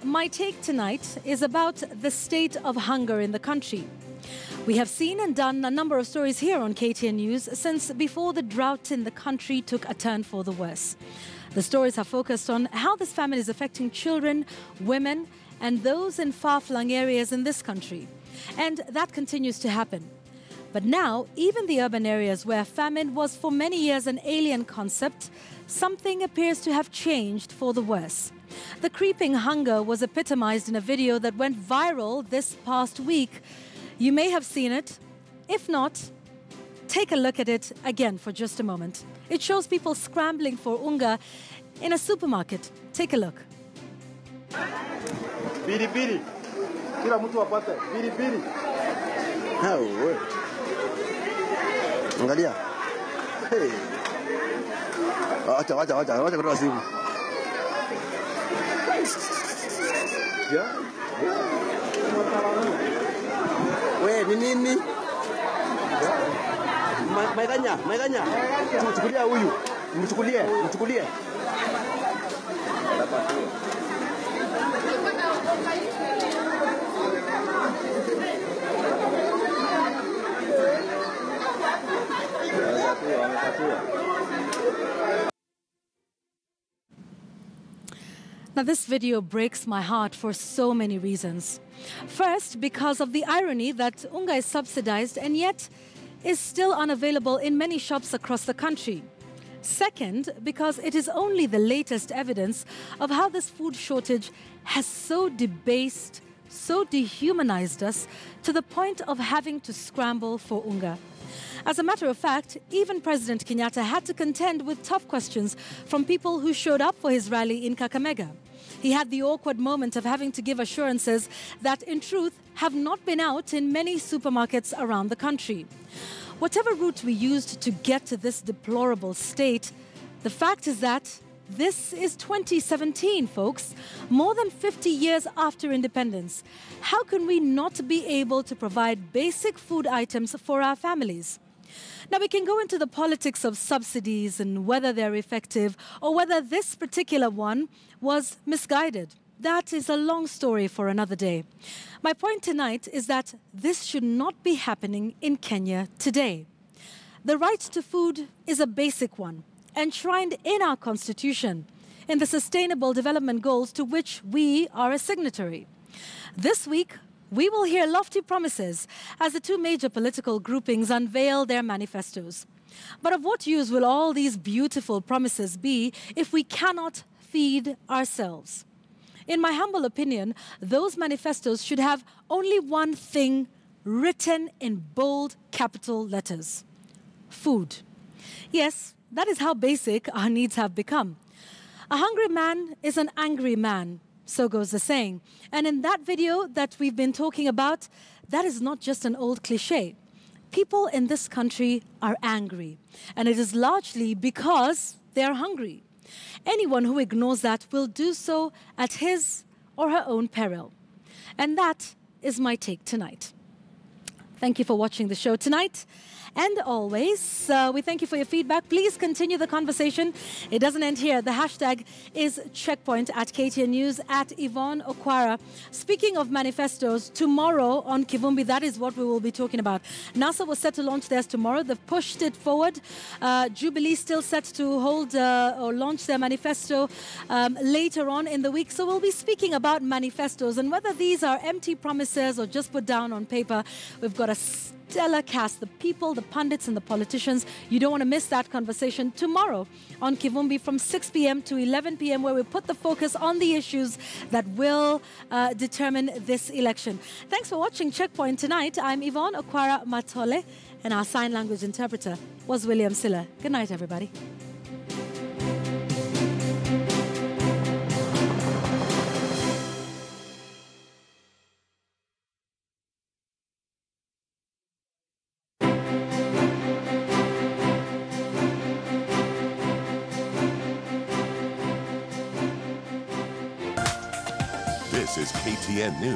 my take tonight is about the state of hunger in the country. We have seen and done a number of stories here on KTN News since before the drought in the country took a turn for the worse. The stories have focused on how this famine is affecting children, women, and those in far-flung areas in this country. And that continues to happen. But now, even the urban areas where famine was for many years an alien concept, something appears to have changed for the worse. The creeping hunger was epitomized in a video that went viral this past week. You may have seen it. If not, take a look at it again for just a moment. It shows people scrambling for unga in a supermarket. Take a look. Biri biri. Kila mtu apate biri biri. Angalia. Hey. Wacha kutoa simu. Ya? We, ni nini? Maiganya. Mchukulia huyu. Mchukulie. Now, this video breaks my heart for so many reasons. First, because of the irony that unga is subsidized and yet is still unavailable in many shops across the country. Second, because it is only the latest evidence of how this food shortage has so debased, so dehumanized us to the point of having to scramble for unga. As a matter of fact, even President Kenyatta had to contend with tough questions from people who showed up for his rally in Kakamega. He had the awkward moment of having to give assurances that, in truth, have not been out in many supermarkets around the country. Whatever route we used to get to this deplorable state, the fact is that this is 2017, folks, more than 50 years after independence. How can we not be able to provide basic food items for our families? Now, we can go into the politics of subsidies and whether they're effective or whether this particular one was misguided. That is a long story for another day. My point tonight is that this should not be happening in Kenya today. The right to food is a basic one, enshrined in our constitution, in the Sustainable Development Goals to which we are a signatory. This week, we will hear lofty promises as the two major political groupings unveil their manifestos. But of what use will all these beautiful promises be if we cannot feed ourselves? In my humble opinion, those manifestos should have only one thing written in bold capital letters: food. Yes, that is how basic our needs have become. A hungry man is an angry man. So goes the saying. And in that video that we've been talking about, that is not just an old cliche. People in this country are angry, and it is largely because they're hungry. Anyone who ignores that will do so at his or her own peril. And that is my take tonight. Thank you for watching the show tonight. And always, we thank you for your feedback. Please continue the conversation. It doesn't end here. The hashtag is checkpoint at KTN News, at Yvonne Okwara. Speaking of manifestos, tomorrow on Kivumbi, that is what we will be talking about. NASA was set to launch theirs tomorrow. They've pushed it forward. Jubilee still set to hold or launch their manifesto later on in the week. So we'll be speaking about manifestos and whether these are empty promises or just put down on paper. We've got a stellar cast, the people, the pundits and the politicians. You don't want to miss that conversation tomorrow on Kivumbi from 6 p.m. to 11 p.m. where we put the focus on the issues that will determine this election. Thanks for watching Checkpoint tonight. I'm Yvonne Okwara Matole and our sign language interpreter was William Siller. Good night, everybody. This is KTN News.